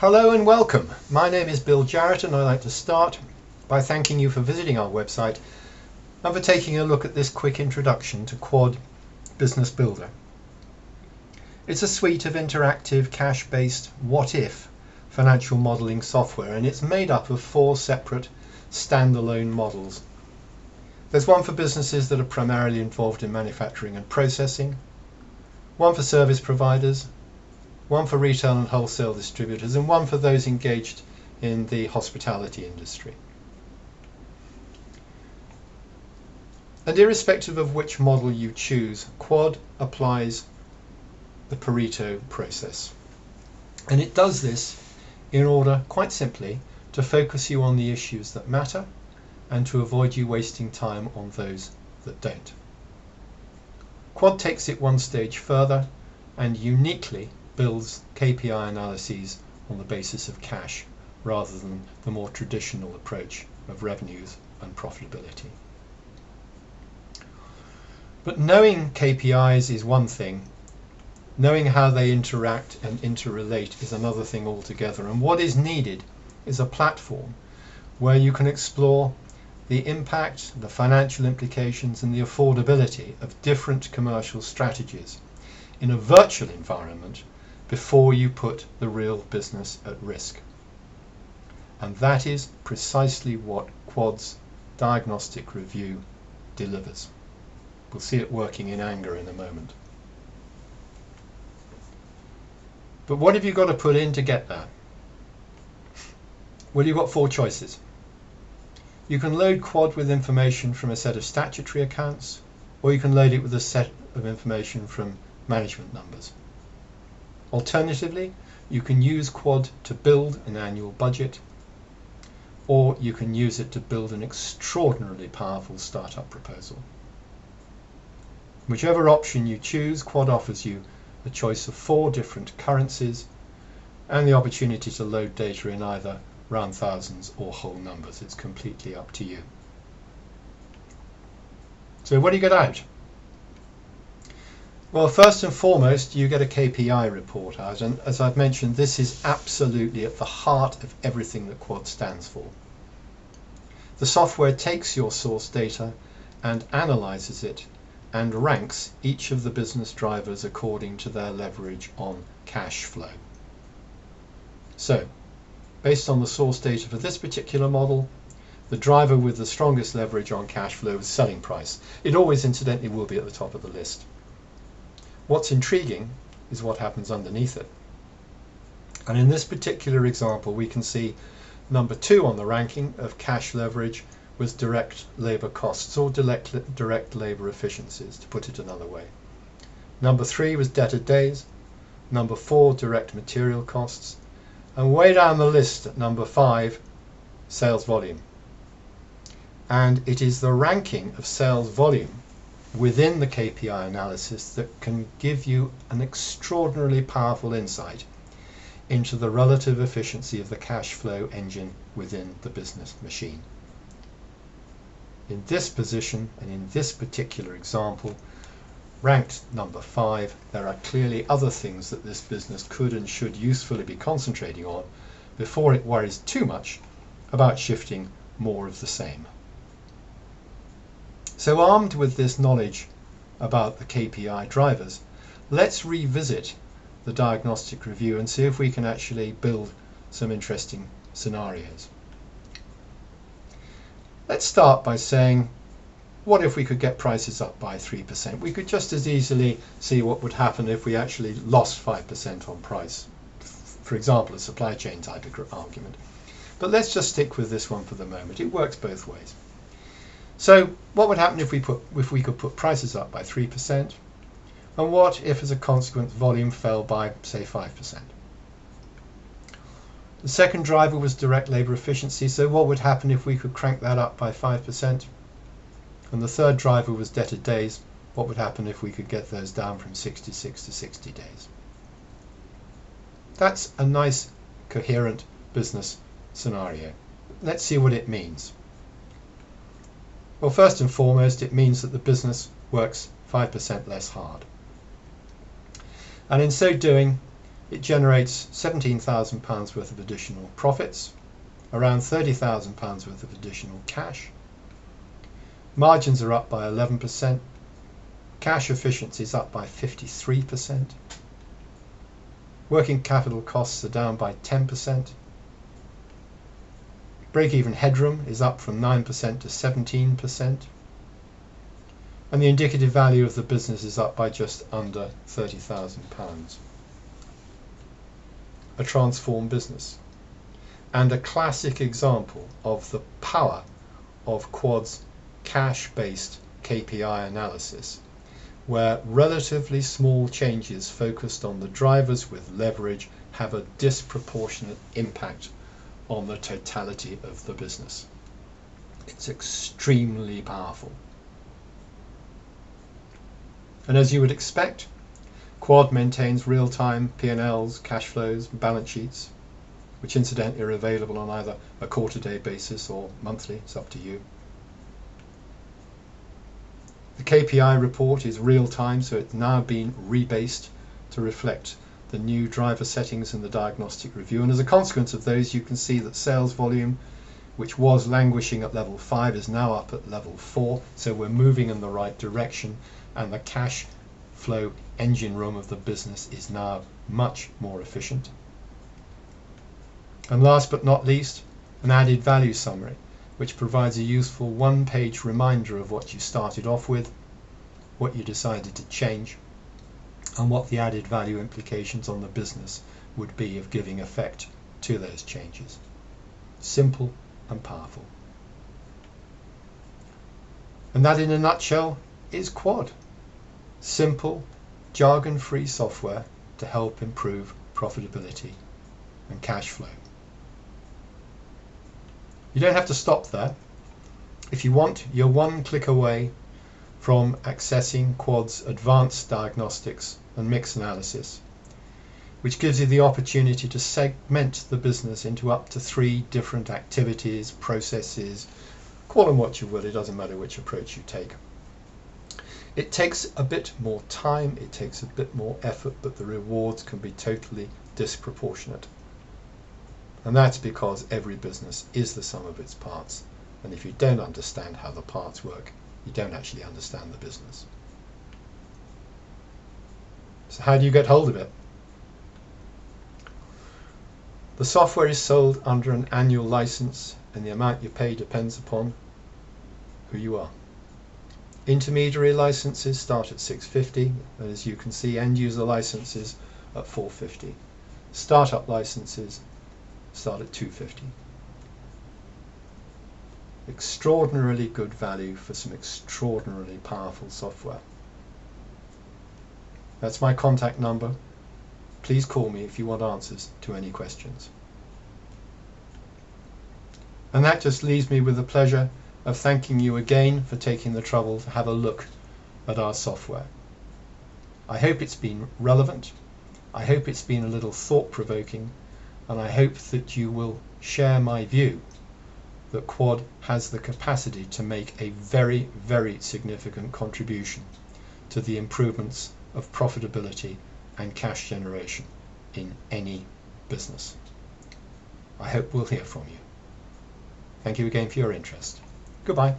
Hello and welcome. My name is Bill Jarrett and I'd like to start by thanking you for visiting our website and for taking a look at this quick introduction to Quad Business Builder. It's a suite of interactive cash-based what-if financial modelling software, and it's made up of 4 separate standalone models. There's one for businesses that are primarily involved in manufacturing and processing, one for service providers, one for retail and wholesale distributors, and one for those engaged in the hospitality industry. And irrespective of which model you choose, Quad applies the Pareto process. And it does this in order, quite simply, to focus you on the issues that matter and to avoid you wasting time on those that don't. Quad takes it one stage further and uniquely builds KPI analyses on the basis of cash rather than the more traditional approach of revenues and profitability. But knowing KPIs is one thing, knowing how they interact and interrelate is another thing altogether, and what is needed is a platform where you can explore the impact, the financial implications and the affordability of different commercial strategies in a virtual environment before you put the real business at risk. And that is precisely what Quad's diagnostic review delivers. We'll see it working in anger in a moment. But what have you got to put in to get there? Well, you've got 4 choices. You can load Quad with information from a set of statutory accounts, or you can load it with a set of information from management numbers. Alternatively, you can use Quad to build an annual budget, or you can use it to build an extraordinarily powerful startup proposal. Whichever option you choose, Quad offers you a choice of 4 different currencies and the opportunity to load data in either round thousands or whole numbers. It's completely up to you. So what do you get out? Well, first and foremost, you get a KPI report out, and as I've mentioned, this is absolutely at the heart of everything that Quad stands for. The software takes your source data and analyzes it and ranks each of the business drivers according to their leverage on cash flow. So, based on the source data for this particular model, the driver with the strongest leverage on cash flow is selling price. It always, incidentally, will be at the top of the list. What's intriguing is what happens underneath it. And in this particular example, we can see number 2 on the ranking of cash leverage was direct labor costs, or direct labor efficiencies, to put it another way. Number 3 was debtor days. Number 4, direct material costs. And way down the list at number 5, sales volume. And it is the ranking of sales volume within the KPI analysis that can give you an extraordinarily powerful insight into the relative efficiency of the cash flow engine within the business machine. In this position and in this particular example, ranked number 5, there are clearly other things that this business could and should usefully be concentrating on before it worries too much about shifting more of the same. So armed with this knowledge about the KPI drivers, let's revisit the diagnostic review and see if we can actually build some interesting scenarios. Let's start by saying, what if we could get prices up by 3%? We could just as easily see what would happen if we actually lost 5% on price. For example, a supply chain type of argument. But let's just stick with this one for the moment. It works both ways. So what would happen if we could put prices up by 3%? And what if, as a consequence, volume fell by, say, 5%? The second driver was direct labor efficiency. So what would happen if we could crank that up by 5%? And the third driver was debtor days. What would happen if we could get those down from 66 to 60 days? That's a nice, coherent business scenario. Let's see what it means. Well, first and foremost, it means that the business works 5% less hard. And in so doing, It generates £17,000 worth of additional profits, around £30,000 worth of additional cash. Margins are up by 11%. Cash efficiency is up by 53%. Working capital costs are down by 10%. Break-even headroom is up from 9% to 17%. And the indicative value of the business is up by just under £30,000. A transformed business. And a classic example of the power of Quad's cash-based KPI analysis, where relatively small changes focused on the drivers with leverage have a disproportionate impact on the totality of the business. It's extremely powerful. And as you would expect, Quad maintains real-time P&Ls, cash flows, balance sheets, which incidentally are available on either a quarter-day basis or monthly, it's up to you. The KPI report is real-time, so it's now been rebased to reflect the new driver settings in the diagnostic review, and as a consequence of those you can see that sales volume, which was languishing at level 5, is now up at level 4, so we're moving in the right direction, and the cash flow engine room of the business is now much more efficient. And last but not least, an added value summary, which provides a useful one-page reminder of what you started off with, what you decided to change, and what the added value implications on the business would be of giving effect to those changes. Simple and powerful. And that, in a nutshell, is Quad. Simple, jargon-free software to help improve profitability and cash flow. You don't have to stop there. If you want, you're one click away from accessing Quad's advanced diagnostics and mix analysis, which gives you the opportunity to segment the business into up to 3 different activities, processes, call them what you will, it doesn't matter which approach you take. It takes a bit more time, it takes a bit more effort, but the rewards can be totally disproportionate. And that's because every business is the sum of its parts, and if you don't understand how the parts work, you don't actually understand the business. So how do you get hold of it? The software is sold under an annual license, and the amount you pay depends upon who you are. Intermediary licenses start at $650, and as you can see, end user licenses at $450. Startup licenses start at $250. Extraordinarily good value for some extraordinarily powerful software. That's my contact number. Please call me if you want answers to any questions. And that just leaves me with the pleasure of thanking you again for taking the trouble to have a look at our software. I hope it's been relevant. I hope it's been a little thought-provoking, and I hope that you will share my view that Quad has the capacity to make a very, very significant contribution to the improvements of profitability and cash generation in any business. I hope we'll hear from you. Thank you again for your interest. Goodbye.